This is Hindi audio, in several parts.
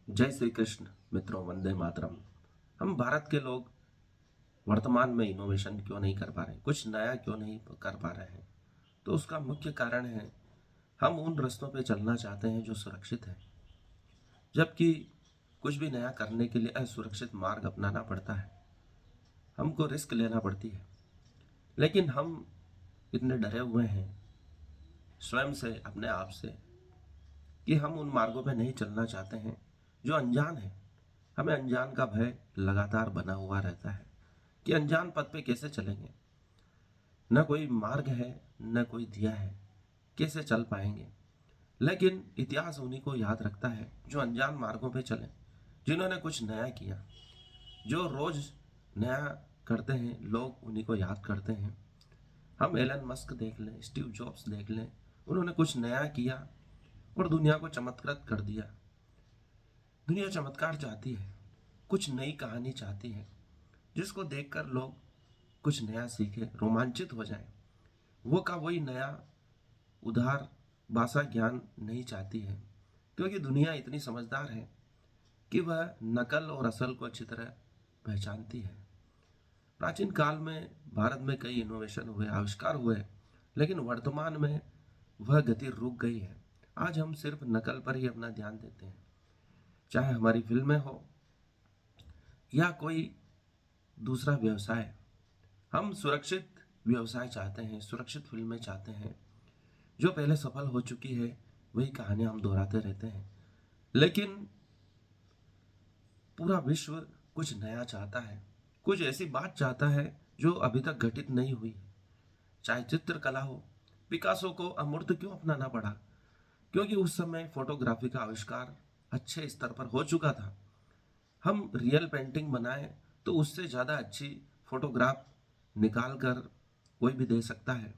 जय श्री कृष्ण मित्रों, वंदे मातरम। हम भारत के लोग वर्तमान में इनोवेशन क्यों नहीं कर पा रहे, कुछ नया क्यों नहीं कर पा रहे हैं? तो उसका मुख्य कारण है हम उन रास्तों पे चलना चाहते हैं जो सुरक्षित है, जबकि कुछ भी नया करने के लिए असुरक्षित मार्ग अपनाना पड़ता है, हमको रिस्क लेना पड़ती है। लेकिन हम इतने डरे हुए हैं स्वयं से, अपने आप से, कि हम उन मार्गों पे नहीं चलना चाहते हैं जो अनजान है। हमें अनजान का भय लगातार बना हुआ रहता है कि अनजान पथ पे कैसे चलेंगे, न कोई मार्ग है न कोई दिया है, कैसे चल पाएंगे। लेकिन इतिहास उन्हीं को याद रखता है जो अनजान मार्गों पे चले, जिन्होंने कुछ नया किया। जो रोज नया करते हैं लोग उन्हीं को याद करते हैं। हम एलन मस्क देख लें, स्टीव जॉब्स देख लें, उन्होंने कुछ नया किया और दुनिया को चमत्कृत कर दिया। दुनिया चमत्कार चाहती है, कुछ नई कहानी चाहती है जिसको देखकर लोग कुछ नया सीखे, रोमांचित हो जाए। वो का वही नया उधार भाषा ज्ञान नहीं चाहती है, क्योंकि दुनिया इतनी समझदार है कि वह नकल और असल को अच्छी तरह पहचानती है। प्राचीन काल में भारत में कई इनोवेशन हुए, आविष्कार हुए, लेकिन वर्तमान में वह गति रुक गई है। आज हम सिर्फ नकल पर ही अपना ध्यान देते हैं, चाहे हमारी फिल्में हो या कोई दूसरा व्यवसाय। हम सुरक्षित व्यवसाय चाहते हैं, सुरक्षित फिल्में चाहते हैं, जो पहले सफल हो चुकी है वही कहानियां हम दोहराते रहते हैं। लेकिन पूरा विश्व कुछ नया चाहता है, कुछ ऐसी बात चाहता है जो अभी तक घटित नहीं हुई। चाहे चित्रकला हो, पिकासो को अमूर्त क्यों अपनाना पड़ा? क्योंकि उस समय फोटोग्राफी का आविष्कार अच्छे स्तर पर हो चुका था। हम रियल पेंटिंग बनाए तो उससे ज़्यादा अच्छी फोटोग्राफ निकाल कर कोई भी दे सकता है,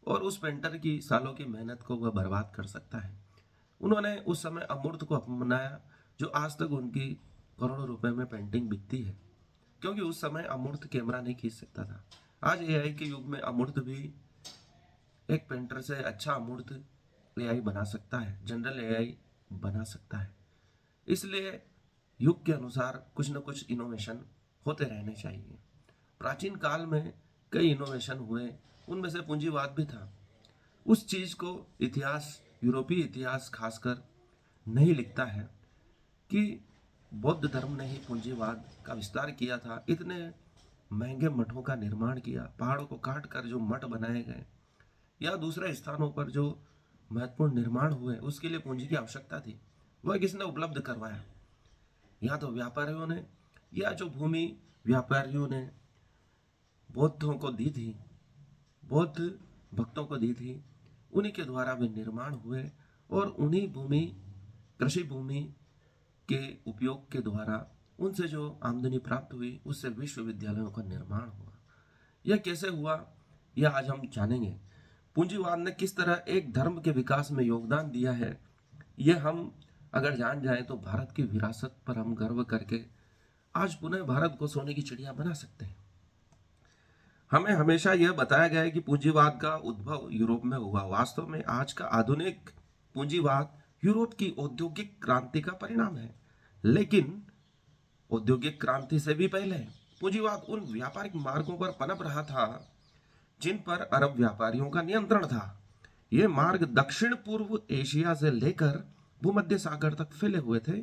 और उस पेंटर की सालों की मेहनत को वह बर्बाद कर सकता है। उन्होंने उस समय अमूर्त को अपनाया, जो आज तक उनकी करोड़ों रुपए में पेंटिंग बिकती है, क्योंकि उस समय अमूर्त कैमरा नहीं खींच सकता था। आज एआई के युग में अमूर्त भी एक पेंटर से अच्छा अमूर्त एआई बना सकता है, जनरल एआई बना सकता है। इसलिए युग के अनुसार कुछ न कुछ इनोवेशन होते रहने चाहिए। प्राचीन काल में कई इनोवेशन हुए, उनमें से पूंजीवाद भी था। उस चीज को इतिहास, यूरोपीय इतिहास खासकर नहीं लिखता है कि बौद्ध धर्म ने ही पूंजीवाद का विस्तार किया था। इतने महंगे मठों का निर्माण किया, पहाड़ों को काट कर जो मठ बनाए गए, या दूसरे स्थानों पर जो महत्वपूर्ण निर्माण हुए, उसके लिए पूंजी की आवश्यकता थी। वह किसने उपलब्ध करवाया? या तो व्यापारियों ने, या जो भूमि व्यापारियों ने बौद्धों को दी थी, बौद्ध भक्तों को दी थी, उन्हीं के द्वारा वे निर्माण हुए। और उन्हीं भूमि, कृषि भूमि के उपयोग के द्वारा उनसे जो आमदनी प्राप्त हुई, उससे विश्वविद्यालयों का निर्माण हुआ। यह कैसे हुआ, यह आज हम जानेंगे। पूंजीवाद ने किस तरह एक धर्म के विकास में योगदान दिया है, यह हम अगर जान जाए तो भारत की विरासत पर हम गर्व करके आज पुनः भारत को सोने की चिड़िया बना सकते हैं। हमें हमेशा यह बताया गया है कि पूंजीवाद का उद्भव यूरोप में हुआ। वास्तव में आज का आधुनिक पूंजीवाद यूरोप की औद्योगिक क्रांति का परिणाम है। लेकिन औद्योगिक क्रांति से भी पहले पूंजीवाद उन व्यापारिक मार्गों पर पनप रहा था जिन पर अरब व्यापारियों का नियंत्रण था। ये मार्ग दक्षिण पूर्व एशिया से लेकर भूमध्य सागर तक फैले हुए थे,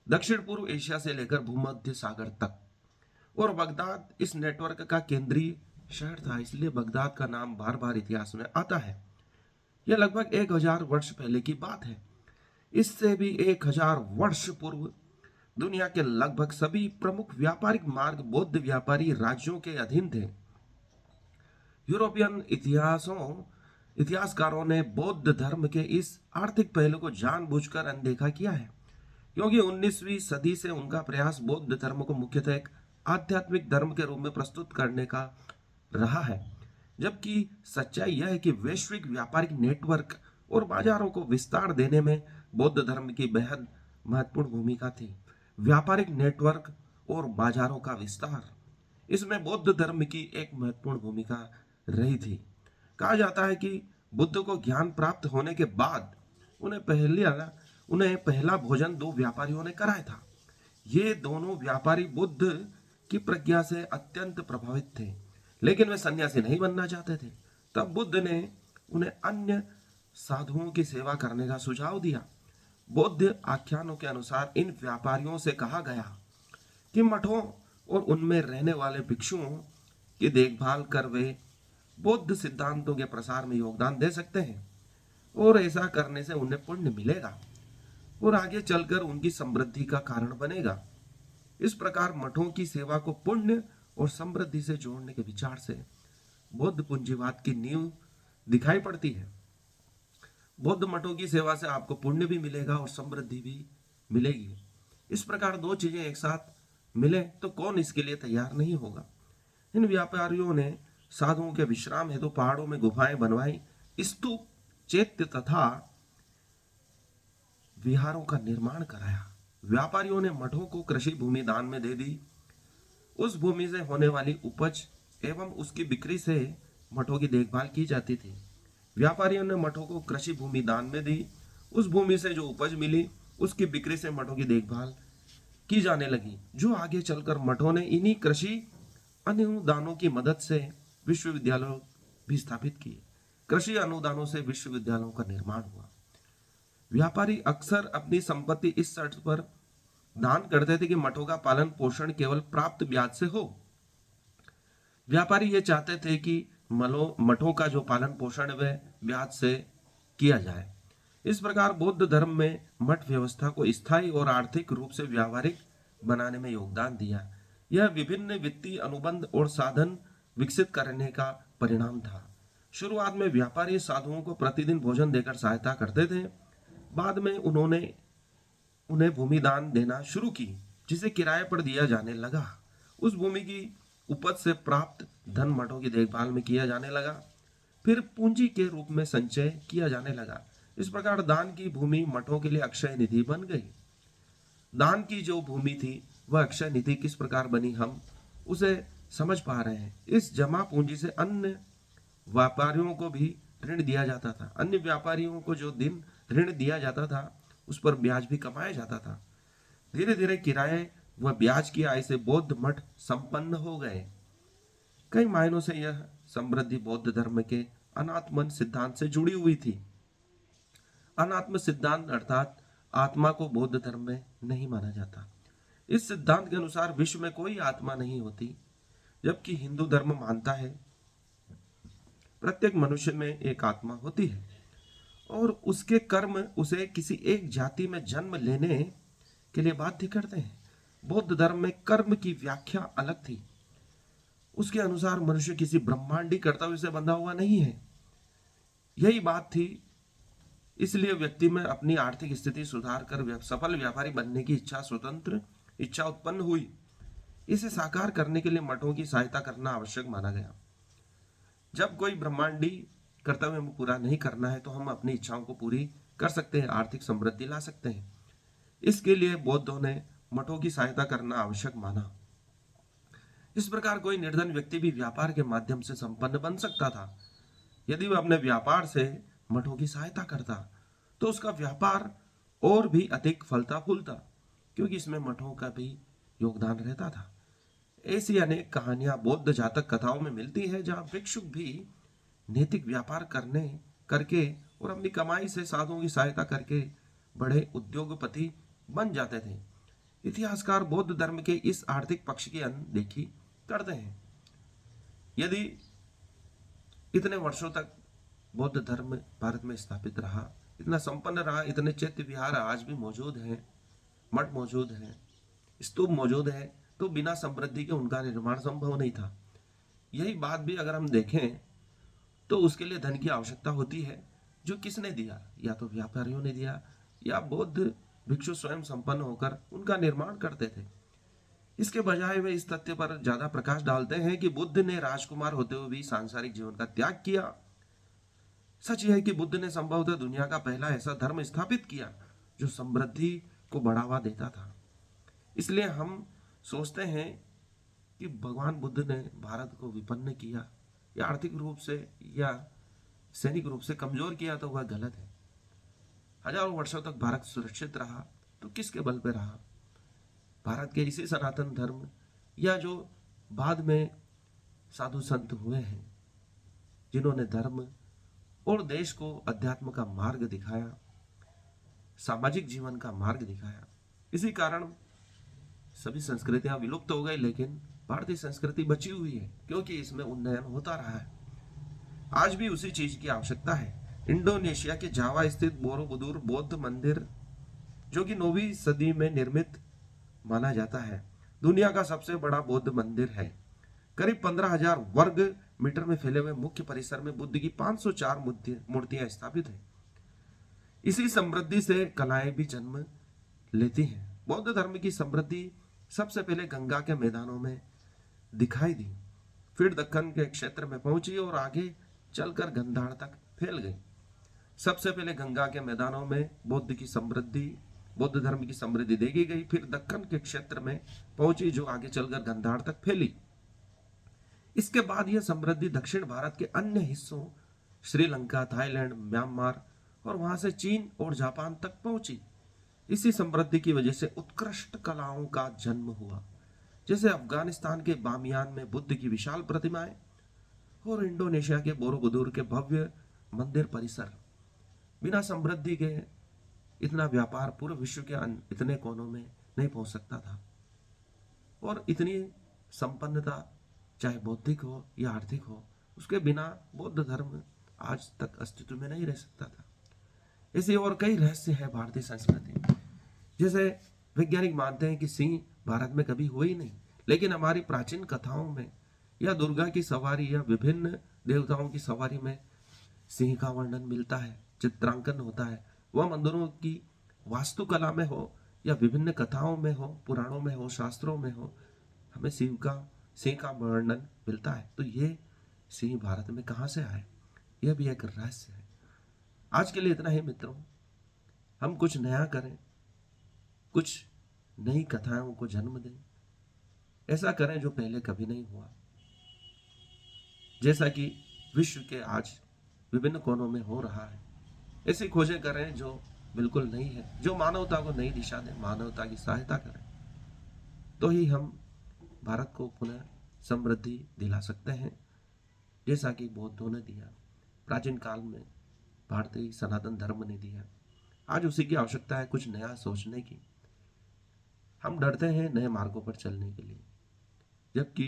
दक्षिण पूर्व एशिया से लेकर भूमध्य सागर तक। और बगदाद इस नेटवर्क का केंद्रीय शहर था, इसलिए बगदाद का नाम बार बार इतिहास में आता है। यह लगभग 1000 वर्ष पहले की बात है। इससे भी 1000 वर्ष पूर्व दुनिया के लगभग सभी प्रमुख व्यापारिक मार्ग बौद्ध व्यापारी राज्यों के अधीन थे। यूरोपियन इतिहासकारों ने बौद्ध धर्म के इस आर्थिक पहलू को जानबूझकर अनदेखा किया है, क्योंकि 19वीं सदी से उनका प्रयास बौद्ध धर्म को मुख्यतः एक आध्यात्मिक धर्म के रूप में प्रस्तुत करने का रहा है। जबकि सच्चाई यह है कि वैश्विक व्यापारिक नेटवर्क और बाजारों को विस्तार देने में बौद्ध धर्म की बेहद महत्वपूर्ण भूमिका थी। व्यापारिक नेटवर्क और बाजारों का विस्तार, इसमें बौद्ध धर्म की एक महत्वपूर्ण भूमिका रही थी। कहा जाता है कि बुद्ध को ज्ञान प्राप्त होने के बाद उन्हें उन्हें पहला भोजन 2 व्यापारियों ने कराया था। ये दोनों व्यापारी बुद्ध की प्रज्ञा से अत्यंत प्रभावित थे, लेकिन वे सन्यासी नहीं बनना चाहते थे। तब बुद्ध ने उन्हें अन्य साधुओं की सेवा करने का सुझाव दिया। बौद्ध आख्यानों के अनुसार इन व्यापारियों से कहा गया कि मठों और उनमें रहने वाले भिक्षुओं की देखभाल कर वे बौद्ध सिद्धांतों के प्रसार में योगदान दे सकते हैं, और ऐसा करने से उन्हें पुण्य मिलेगा और आगे चलकर उनकी समृद्धि का कारण बनेगा। इस प्रकार मठों की सेवा को पुण्य और समृद्धि से जोड़ने के विचार से बौद्ध पूंजीवाद की नींव दिखाई पड़ती है। बौद्ध मठों की सेवा से आपको पुण्य भी मिलेगा और समृद्धि भी मिलेगी। इस प्रकार दो चीजें एक साथ मिले तो कौन इसके लिए तैयार नहीं होगा। इन व्यापारियों ने साधुओं के विश्राम हेतु पहाड़ों में गुफाएं बनवाई, स्तूप, चैत्य तथा विहारों का निर्माण कराया। व्यापारियों ने मठों को कृषि भूमि दान में दे दी। उस भूमि से होने वाली उपज एवं उसकी बिक्री से मठों की देखभाल की जाती थी। व्यापारियों ने मठों को कृषि भूमि दान में दी। उस भूमि से जो उपज मिली उसकी बिक्री से मठों की देखभाल की जाने लगी, जो आगे चलकर मठों ने इन्हीं कृषि अनुदानों की मदद से विश्वविद्यालय भी स्थापित किए। कृषि अनुदानों से विश्वविद्यालयों का निर्माण हुआ। व्यापारी अक्सर अपनी संपत्ति इस शर्त पर दान करते थे कि मठों का पालन पोषण केवल प्राप्त ब्याज से हो। व्यापारी ये चाहते थे कि मठों का जो पालन पोषण वह ब्याज से किया जाए। इस प्रकार बौद्ध धर्म में मठ व्यवस्था को स्थायी और आर्थिक रूप से व्यावहारिक बनाने में योगदान दिया। यह विभिन्न वित्तीय अनुबंध और साधन विकसित करने का परिणाम था। शुरुआत में व्यापारी साधुओं को प्रतिदिन भोजन देकर सहायता करते थे। बाद में उन्होंने उन्हें भूमि दान देना शुरू की, जिसे किराए पर दिया जाने लगा। उस भूमि की उपज से प्राप्त धन मठों की देखभाल में किया जाने लगा, फिर पूंजी के रूप में संचय किया जाने लगा। इस प्रकार दान की भूमि मठों के लिए अक्षय निधि बन गई। दान की जो भूमि थी वह अक्षय निधि किस प्रकार बनी, हम उसे समझ पा रहे हैं। इस जमा पूंजी से अन्य व्यापारियों को भी ऋण दिया जाता था। अन्य व्यापारियों को जो दिन ऋण दिया जाता था उस पर ब्याज भी कमाया जाता था। धीरे धीरे किराए व ब्याज की आय से बौद्ध मठ संपन्न हो गए। कई मायनों से यह समृद्धि बौद्ध धर्म के अनात्मन सिद्धांत से जुड़ी हुई थी। अनात्म सिद्धांत अर्थात आत्मा को बौद्ध धर्म में नहीं माना जाता। इस सिद्धांत के अनुसार विश्व में कोई आत्मा नहीं होती, जबकि हिंदू धर्म मानता है प्रत्येक मनुष्य में एक आत्मा होती है और उसके कर्म उसे किसी एक जाति में जन्म लेने के लिए बाध्य करते हैं। बौद्ध धर्म में कर्म की व्याख्या अलग थी। उसके अनुसार मनुष्य किसी ब्रह्मांडी कर्तव्य से बंधा हुआ नहीं है। यही बात थी, इसलिए व्यक्ति में अपनी आर्थिक स्थिति सुधार कर सफल व्यापारी बनने की स्वतंत्र इच्छा उत्पन्न हुई। इसे साकार करने के लिए मठों की सहायता करना आवश्यक माना गया। जब कोई ब्रह्मांडी कर्तव्य में पूरा नहीं करना है तो हम अपनी इच्छाओं को पूरी कर सकते हैं, आर्थिक समृद्धि ला सकते हैं। इसके लिए बौद्धों ने मठों की सहायता करना आवश्यक माना। इस प्रकार कोई निर्धन व्यक्ति भी व्यापार के माध्यम से संपन्न बन सकता था। यदि वह अपने व्यापार से मठों की सहायता करता तो उसका व्यापार और भी अधिक फलता फूलता, क्योंकि इसमें मठों का भी योगदान रहता था। ऐसी अनेक कहानियां बौद्ध जातक कथाओं में मिलती है, जहां भिक्षुक भी नैतिक व्यापार करके और अपनी कमाई से साधुओं की सहायता करके बड़े उद्योगपति बन जाते थे। इतिहासकार बौद्ध धर्म के इस आर्थिक पक्ष की अनदेखी करते हैं। यदि इतने वर्षों तक बौद्ध धर्म भारत में स्थापित रहा, इतना संपन्न रहा, इतने चैत्य विहार आज भी मौजूद हैं, मठ मौजूद हैं, स्तूप मौजूद है, तो बिना समृद्धि के उनका निर्माण संभव नहीं था। यही बात भी अगर हम देखें तो उसके लिए धन की आवश्यकता होती है, जो किसने दिया? या तो व्यापारियों ने दिया या बौद्ध भिक्षु स्वयं संपन्न होकर उनका निर्माण करते थे। इसके बजाय वे इस तथ्य पर ज्यादा प्रकाश डालते हैं कि बुद्ध ने राजकुमार होते हुए भी सांसारिक जीवन का त्याग किया। सच यह है कि बुद्ध ने संभवतः दुनिया का पहला ऐसा धर्म स्थापित किया जो समृद्धि को बढ़ावा देता था। इसलिए हम सोचते हैं कि भगवान बुद्ध ने भारत को विपन्न किया या आर्थिक रूप से या सैनिक रूप से कमजोर किया, तो वह गलत है। हजारों वर्षों तक भारत सुरक्षित रहा तो किसके बल पे रहा? भारत के इसी सनातन धर्म या जो बाद में साधु संत हुए हैं, जिन्होंने धर्म और देश को अध्यात्म का मार्ग दिखाया, सामाजिक जीवन का मार्ग दिखाया। इसी कारण सभी संस्कृतियां विलुप्त हो गई, लेकिन भारतीय संस्कृति बची हुई है क्योंकि इसमें उन्नयन होता रहा है। आज भी उसी चीज की आवश्यकता है। इंडोनेशिया के जावा स्थित बोरोबुदुर बौद्ध मंदिर, जो कि 9वीं सदी में निर्मित माना जाता है, दुनिया का सबसे बड़ा बौद्ध मंदिर है। करीब 15,000 वर्ग मीटर में फैले हुए मुख्य परिसर में बुद्ध की 504 मूर्तियां स्थापित हैं। इसी समृद्धि से कलाएं भी जन्म लेती हैं। बौद्ध धर्म की समृद्धि सबसे पहले गंगा के मैदानों में दिखाई दी, फिर दक्कन के क्षेत्र में पहुंची और आगे चलकर गंधार तक फैल गई। सबसे पहले गंगा के मैदानों में बौद्ध धर्म की समृद्धि देखी गई, फिर दक्कन के क्षेत्र में पहुंची जो आगे चलकर गंधार तक फैली। इसके बाद यह समृद्धि दक्षिण भारत के अन्य हिस्सों श्रीलंका, थाईलैंड, म्यांमार और वहां से चीन और जापान तक पहुंची। इसी समृद्धि की वजह से उत्कृष्ट कलाओं का जन्म हुआ, जैसे अफगानिस्तान के बामियान में बुद्ध की विशाल प्रतिमाएं और इंडोनेशिया के बोरोबुदुर के भव्य मंदिर परिसर। बिना समृद्धि के इतना व्यापार पूरे विश्व के इतने कोनों में नहीं पहुंच सकता था, और इतनी संपन्नता चाहे बौद्धिक हो या आर्थिक हो, उसके बिना बौद्ध धर्म आज तक अस्तित्व में नहीं रह सकता था। ऐसे और कई रहस्य है भारतीय संस्कृति। जैसे वैज्ञानिक मानते हैं कि सिंह भारत में कभी हुए ही नहीं, लेकिन हमारी प्राचीन कथाओं में या दुर्गा की सवारी या विभिन्न देवताओं की सवारी में सिंह का वर्णन मिलता है, चित्रांकन होता है। वह मंदिरों की वास्तुकला में हो या विभिन्न कथाओं में हो, पुराणों में हो, शास्त्रों में हो, हमें सिंह का वर्णन मिलता है। तो ये सिंह भारत में कहाँ से आए, यह भी एक रहस्य है। आज के लिए इतना ही मित्रों। हम कुछ नया करें, कुछ नई कथाओं को जन्म दें, ऐसा करें जो पहले कभी नहीं हुआ। जैसा कि विश्व के आज विभिन्न कोनों में हो रहा है, ऐसी खोजें करें जो बिल्कुल नई है, जो मानवता को नई दिशा दे, मानवता की सहायता करें। तो ही हम भारत को पुनः समृद्धि दिला सकते हैं, जैसा कि बौद्धों ने दिया, प्राचीन काल में भारतीय सनातन धर्म ने दिया। आज उसी की आवश्यकता है, कुछ नया सोचने की। हम डरते हैं नए मार्गों पर चलने के लिए, जबकि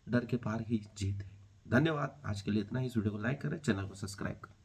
डर के पार ही जीत है। धन्यवाद। आज के लिए इतना ही। वीडियो को लाइक करें, चैनल को सब्सक्राइब करें।